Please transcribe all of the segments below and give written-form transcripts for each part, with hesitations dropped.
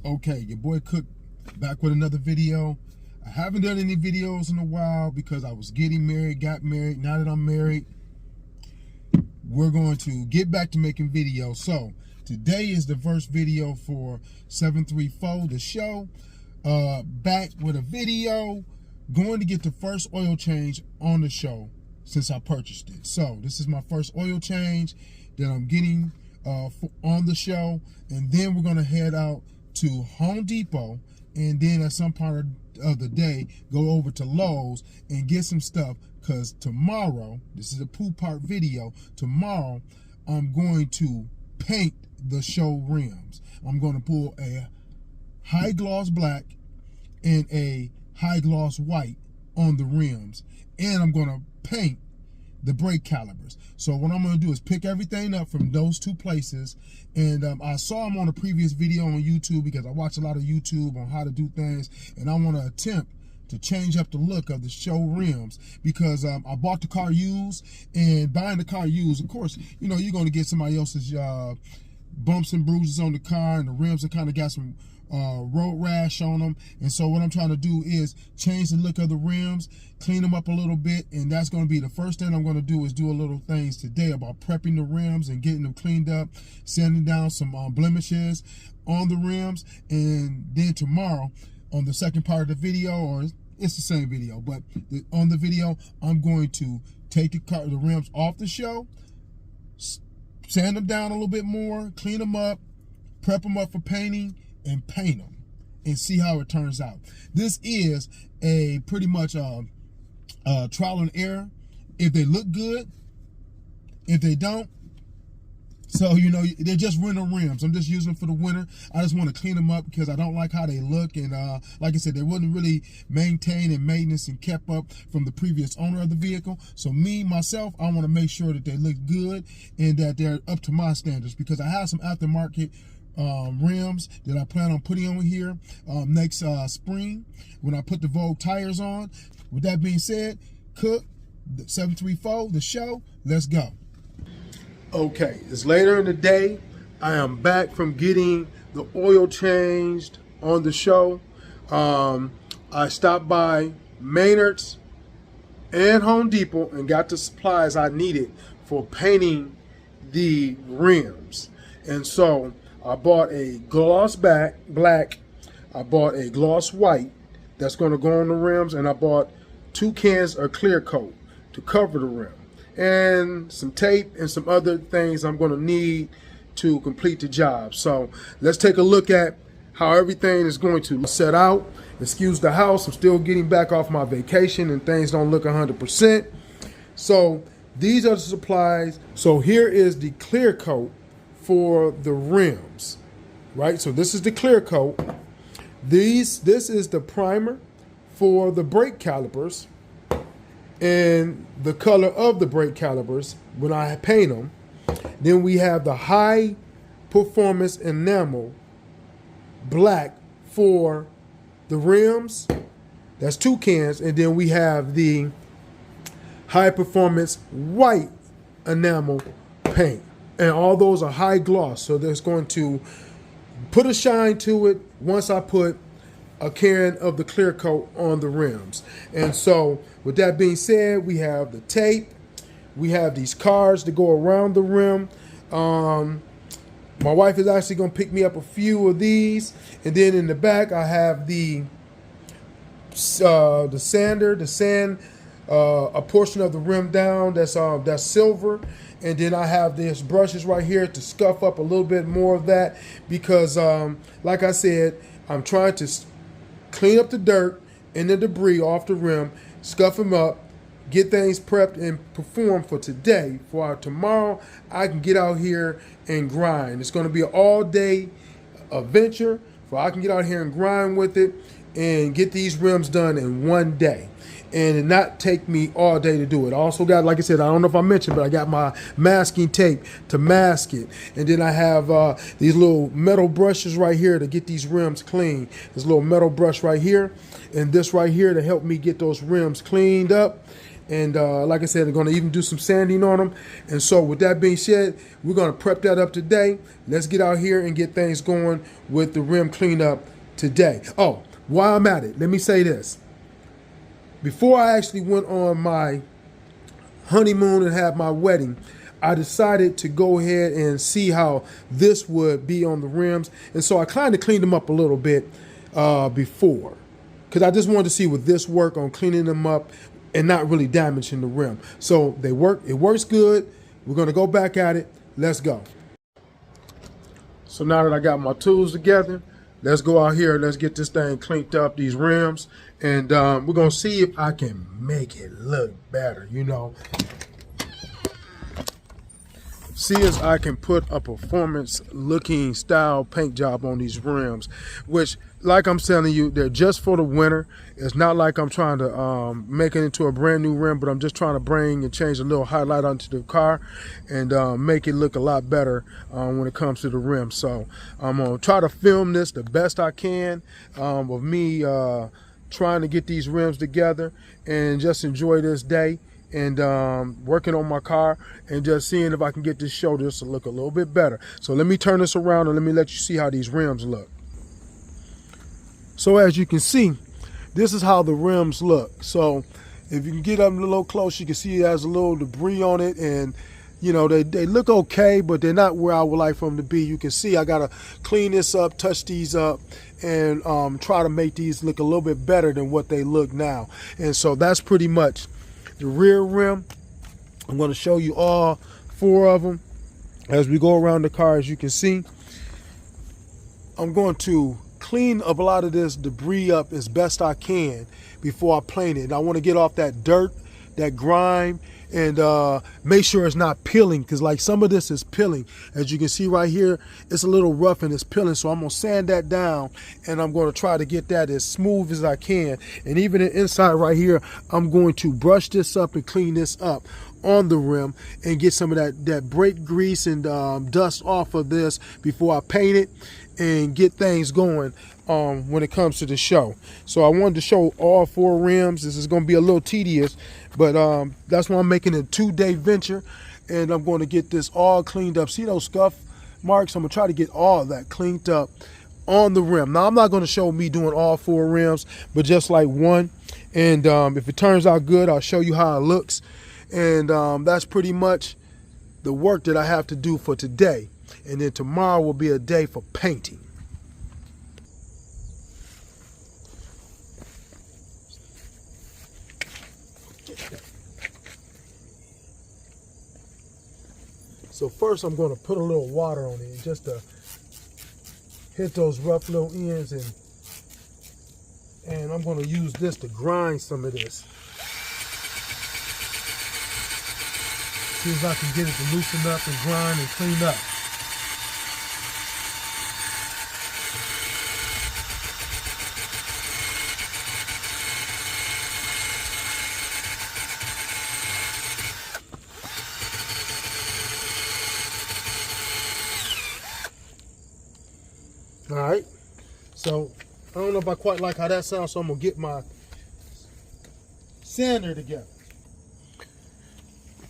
Okay, your boy Cook back with another video. I haven't done any videos in a while because I was getting married, got married. Now that I'm married, we're going to get back to making videos. So today is the first video for 734 the show. Back with a video, going to get the first oil change on the show since I purchased it. So this is my first oil change that I'm getting on the show, and then we're going to head out to Home Depot, and then at some part of the day go over to Lowe's and get some stuff, because tomorrow, this is a pool part video, tomorrow I'm going to paint the show rims. I'm going to pull a high gloss black and a high gloss white on the rims, and I'm going to paint the brake calipers. So what I'm going to do is pick everything up from those two places, and I saw them on a previous video on YouTube because I watch a lot of YouTube on how to do things, and I want to attempt to change up the look of the show rims because I bought the car used, and buying the car used, of course, you know, you're going to get somebody else's bumps and bruises on the car, and the rims have kind of got some road rash on them. And so what I'm trying to do is change the look of the rims, clean them up a little bit, and that's going to be the first thing I'm going to do, is do a little things today about prepping the rims and getting them cleaned up, sanding down some blemishes on the rims. And then tomorrow on the second part of the video, or it's the same video, but on the video, I'm going to take the rims off the show, sand them down a little bit more, clean them up, prep them up for painting, and paint them and see how it turns out. This is a pretty much trial and error. If they look good, if they don't, so you know, they're just winter rims. I'm just using them for the winter. I just want to clean them up because I don't like how they look, and like I said, they wasn't really maintained and maintenance and kept up from the previous owner of the vehicle. So myself, I want to make sure that they look good and that they're up to my standards, because I have some aftermarket rims that I plan on putting on here next spring when I put the Vogue tires on. With that being said, Cook, 734 the show, let's go. Okay, it's later in the day. I am back from getting the oil changed on the show. I stopped by Maynard's and Home Depot and got the supplies I needed for painting the rims. And so I bought a gloss black, I bought a gloss white that's going to go on the rims, and I bought 2 cans of clear coat to cover the rim, and some tape and some other things I'm going to need to complete the job. So let's take a look at how everything is going to set out. Excuse the house, I'm still getting back off my vacation and things don't look 100%. So these are the supplies. So here is the clear coat for the rims, right? So this is the clear coat. This is the primer for the brake calipers and the color of the brake calipers when I paint them. Then we have the high performance enamel black for the rims. That's 2 cans. And then we have the high performance white enamel paint. And all those are high gloss, so that's going to put a shine to it once I put a can of the clear coat on the rims. And so with that being said, we have the tape, we have these cards to go around the rim. My wife is actually going to pick me up a few of these, and then in the back I have the sander to sand a portion of the rim down. That's silver. And then I have this brushes right here to scuff up a little bit more of that, because like I said, I'm trying to clean up the dirt and the debris off the rim, scuff them up, get things prepped and performed for today. For tomorrow, I can get out here and grind. It's going to be an all-day adventure, for I can get out here and grind with it and get these rims done in one day, and it not take me all day to do it. I also got, like I said, I don't know if I mentioned, but I got my masking tape to mask it. And then I have these little metal brushes right here to get these rims clean. This little metal brush right here, and this right here to help me get those rims cleaned up. And like I said, I'm going to even do some sanding on them. And so with that being said, we're going to prep that up today. Let's get out here and get things going with the rim cleanup today. Oh, while I'm at it, let me say this. Before I actually went on my honeymoon and had my wedding, I decided to go ahead and see how this would be on the rims. And so I kind of cleaned them up a little bit before, because I just wanted to see would this work on cleaning them up and not really damaging the rim. So they work. It works good. We're going to go back at it. Let's go. So now that I got my tools together, let's go out here. Let's get this thing cleaned up, these rims. And we're going to see if I can make it look better, you know. See if I can put a performance looking style paint job on these rims, which, like I'm telling you, they're just for the winter. It's not like I'm trying to make it into a brand new rim, but I'm just trying to bring and change a little highlight onto the car and make it look a lot better when it comes to the rim. So I'm gonna try to film this the best I can of me trying to get these rims together and just enjoy this day and working on my car and just seeing if I can get this show just to look a little bit better. So let me turn this around and let me let you see how these rims look. So as you can see, this is how the rims look. So if you can get up a little close, you can see it has a little debris on it, and you know, they look okay, but they're not where I would like for them to be. You can see I gotta clean this up, touch these up, and try to make these look a little bit better than what they look now. And so that's pretty much the rear rim. I'm going to show you all 4 of them as we go around the car. As you can see, I'm going to clean up a lot of this debris up as best I can before I paint it. And I want to get off that dirt, that grime, and make sure it's not peeling, because like some of this is peeling. As you can see right here, it's a little rough and it's peeling. So I'm going to sand that down, and I'm going to try to get that as smooth as I can. And even inside right here, I'm going to brush this up and clean this up on the rim and get some of that brake grease and dust off of this before I paint it and get things going when it comes to the show. So I wanted to show all 4 rims. This is going to be a little tedious, but that's why I'm making a 2-day venture, and I'm going to get this all cleaned up. See those scuff marks? I'm going to try to get all of that cleaned up on the rim. Now, I'm not going to show me doing all 4 rims, but just like one. And if it turns out good, I'll show you how it looks. And that's pretty much the work that I have to do for today. And then tomorrow will be a day for painting. So first I'm going to put a little water on it just to hit those rough little ends, and I'm going to use this to grind some of this. See if I can get it to loosen up and grind and clean up. All right, so I don't know if I quite like how that sounds, so I'm gonna get my sander together.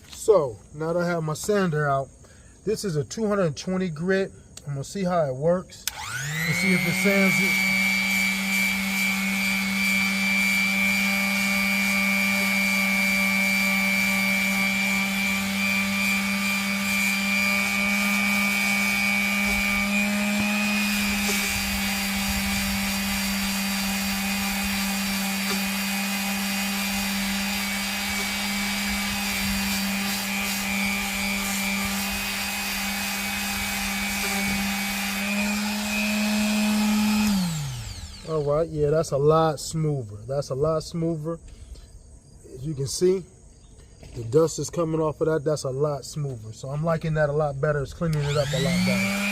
So now that I have my sander out, this is a 220 grit. I'm gonna see how it works and see if it sands it. All right, yeah, that's a lot smoother. That's a lot smoother. As you can see, the dust is coming off of that. That's a lot smoother. So I'm liking that a lot better. It's cleaning it up a lot better.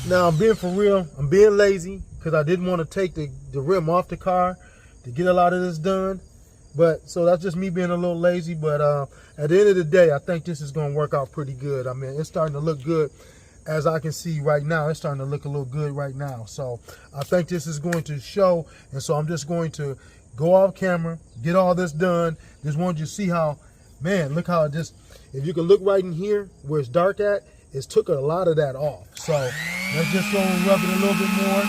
Now, I'm being for real. I'm being lazy because I didn't want to take the rim off the car to get a lot of this done. But so that's just me being a little lazy. But at the end of the day, I think this is going to work out pretty good. I mean, it's starting to look good. As I can see right now, it's starting to look a little good right now. So I think this is going to show. And so I'm just going to go off camera, get all this done. Just wanted you to see how, man, look how it just, if you can look right in here where it's dark at, it's took a lot of that off. So let's just go and rub it a little bit more.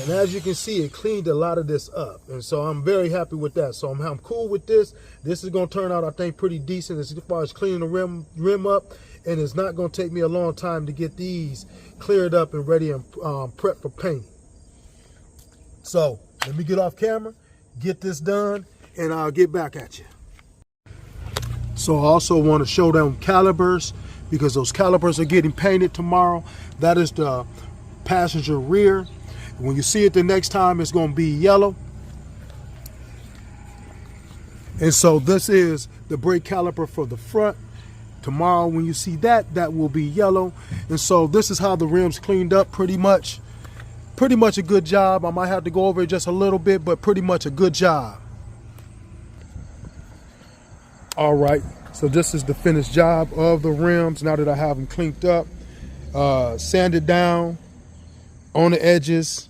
And as you can see, it cleaned a lot of this up. And so I'm very happy with that. So I'm cool with this. This is going to turn out, I think, pretty decent as far as cleaning the rim up. And it's not going to take me a long time to get these cleared up and ready and prepped for painting. So let me get off camera, get this done, and I'll get back at you. So I also want to show them calipers because those calipers are getting painted tomorrow. That is the passenger rear. When you see it the next time, it's going to be yellow. And so this is the brake caliper for the front. Tomorrow when you see that, that will be yellow. And so this is how the rims cleaned up pretty much. Pretty much a good job. I might have to go over it just a little bit, but pretty much a good job. All right, so this is the finished job of the rims now that I have them cleaned up. Sanded down on the edges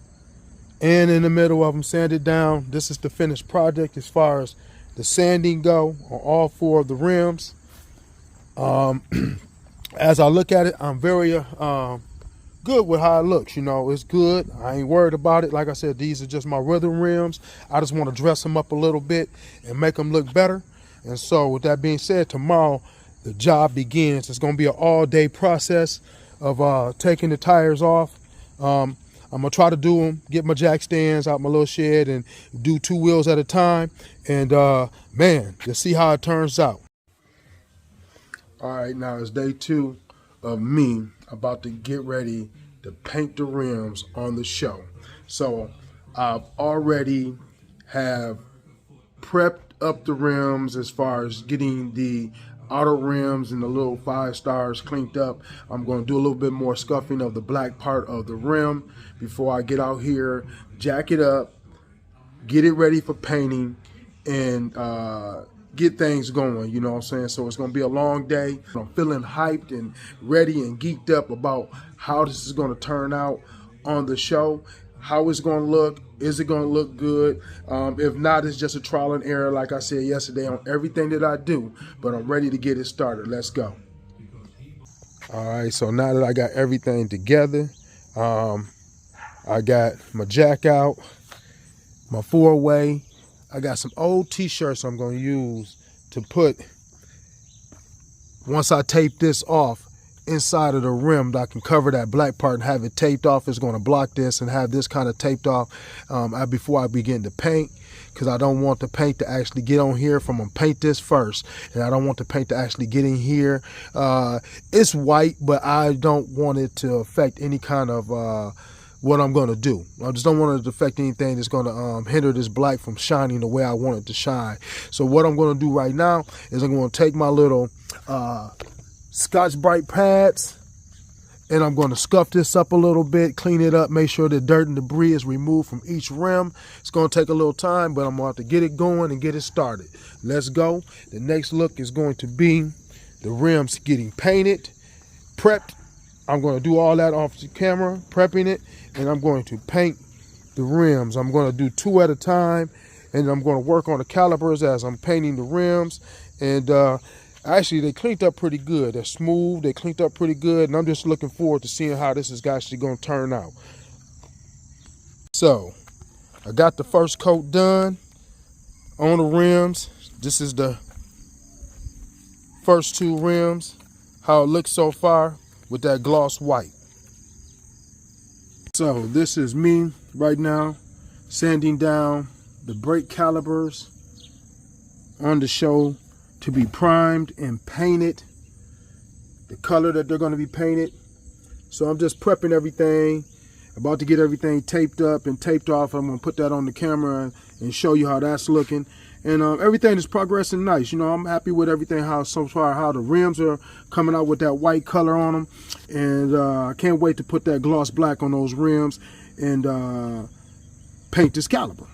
and in the middle of them, sanded down. This is the finished project as far as the sanding go on all four of the rims. As I look at it, I'm very good with how it looks. You know, it's good. I ain't worried about it. Like I said, these are just my rhythm rims. I just want to dress them up a little bit and make them look better. And so with that being said, tomorrow the job begins. It's going to be an all-day process of taking the tires off. I'm going to try to do them, get my jack stands out my little shed and do 2 wheels at a time. And man, just see how it turns out. All right, now it's day 2 of me about to get ready to paint the rims on the SHO. So I've already have prepped up the rims as far as getting the outer rims and the little 5 stars cleaned up. I'm going to do a little bit more scuffing of the black part of the rim before I get out here, jack it up, get it ready for painting, and get things going, you know what I'm saying? So it's going to be a long day. I'm feeling hyped and ready and geeked up about how this is going to turn out on the SHO, how it's going to look. Is it going to look good? If not, it's just a trial and error, like I said yesterday, on everything that I do. But I'm ready to get it started. Let's go. All right, so now that I got everything together, I got my jack out, my 4-way. I got some old t-shirts I'm going to use to put, once I tape this off, inside of the rim, that I can cover that black part and have it taped off. It's going to block this and have this kind of taped off before I begin to paint, because I don't want the paint to actually get on here. If I'm going to paint this first, and I don't want the paint to actually get in here. It's white, but I don't want it to affect any kind of what I'm going to do. I just don't want it to affect anything that's going to hinder this black from shining the way I want it to shine. So what I'm going to do right now is I'm going to take my little Scotch-Brite pads, and I'm going to scuff this up a little bit, clean it up, make sure the dirt and debris is removed from each rim. It's going to take a little time, but I'm going to have to get it going and get it started. Let's go. The next look is going to be the rims getting painted, prepped. I'm going to do all that off the camera, prepping it, and I'm going to paint the rims. I'm going to do 2 at a time, and I'm going to work on the calipers as I'm painting the rims. And actually, they cleaned up pretty good. They're smooth. They cleaned up pretty good. And I'm just looking forward to seeing how this is actually going to turn out. So, I got the first coat done on the rims. This is the first 2 rims, how it looks so far with that gloss white. So, this is me right now sanding down the brake calipers on the SHO to be primed and painted, the color that they're going to be painted. So I'm just prepping everything. About to get everything taped up and taped off. I'm gonna put that on the camera and show you how that's looking. And everything is progressing nice. You know, I'm happy with everything, how so far, how the rims are coming out with that white color on them. And I can't wait to put that gloss black on those rims and paint this caliper.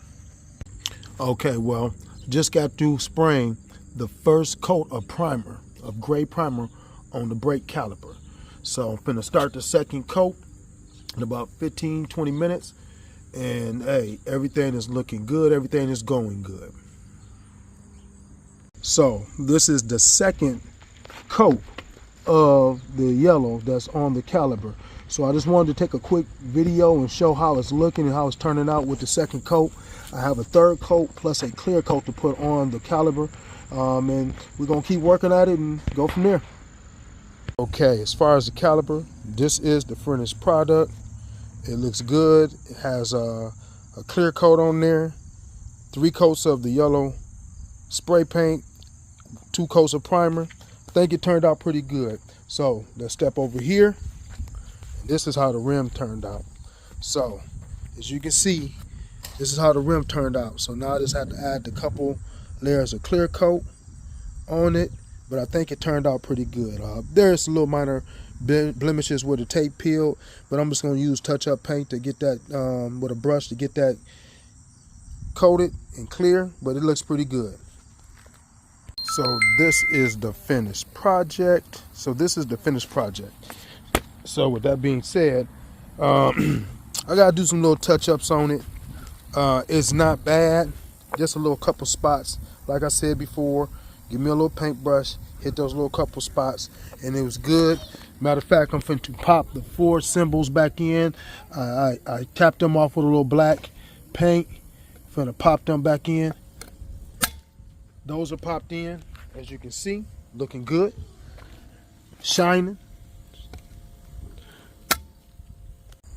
Okay, well, just got through spraying the first coat of primer, of gray primer on the brake caliper. So I'm gonna start the second coat in about 15-20 minutes. And hey, everything is looking good, everything is going good. So this is the second coat of the yellow that's on the caliper. So I just wanted to take a quick video and show how it's looking and how it's turning out with the second coat. I have a third coat plus a clear coat to put on the caliper, and we're gonna keep working at it and go from there. Okay, as far as the caliper, this is the finished product. It looks good. It has a clear coat on there, 3 coats of the yellow spray paint, 2 coats of primer. I think it turned out pretty good. So let's step over here. This is how the rim turned out. So as you can see, this is how the rim turned out. So now I just have to add a couple layers of clear coat on it, but I think it turned out pretty good. There's a little minor blemishes where the tape peeled, but I'm just going to use touch-up paint to get that, with a brush to get that coated and clear, but it looks pretty good. So this is the finished project. So with that being said, I gotta do some little touch-ups on it. It's not bad, just a little couple spots. Like I said before, give me a little paintbrush, hit those little couple spots, and it was good. Matter of fact, I'm finna to pop the Ford symbols back in. I tapped them off with a little black paint. Finna pop them back in. Those are popped in, as you can see, looking good, shining.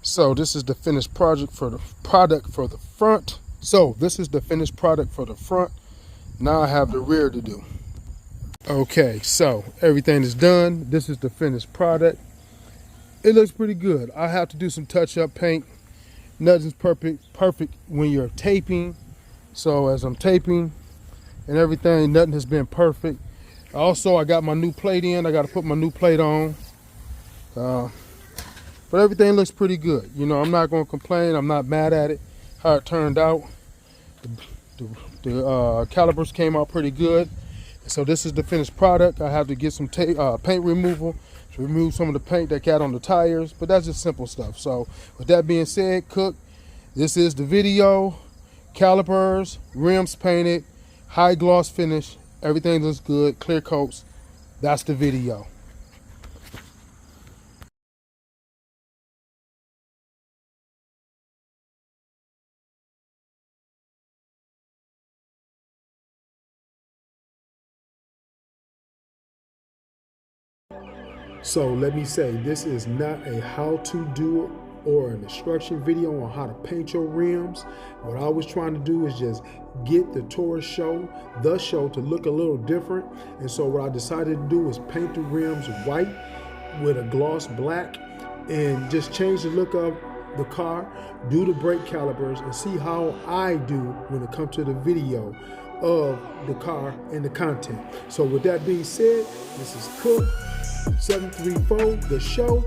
So this is the finished product for the front. Now I have the rear to do. Okay, so everything is done. This is the finished product. It looks pretty good. I have to do some touch-up paint. Nothing's perfect when you're taping. So as I'm taping and everything, nothing has been perfect. Also, I got my new plate in. I got to put my new plate on. But everything looks pretty good. You know, I'm not going to complain. I'm not mad at it, how it turned out. The calipers came out pretty good. So this is the finished product. I have to get some paint removal to remove some of the paint that got on the tires, but that's just simple stuff. So with that being said, Cook, this is the video. Calipers, rims painted, high gloss finish. Everything looks good, clear coats. That's the video. So let me say, this is not a how-to do or an instruction video on how to paint your rims. What I was trying to do is just get the Taurus SHO, the SHO, to look a little different. And so what I decided to do is paint the rims white with a gloss black and just change the look of the car, do the brake calipers, and see how I do when it comes to the video of the car and the content. So with that being said, this is Cook 734, the SHO.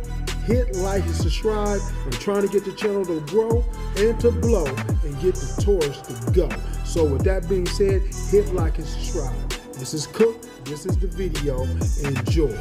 Hit like and subscribe. I'm trying to get the channel to grow and to blow and get the Taurus to go. So with that being said, hit like and subscribe. This is Cook. This is the video. Enjoy.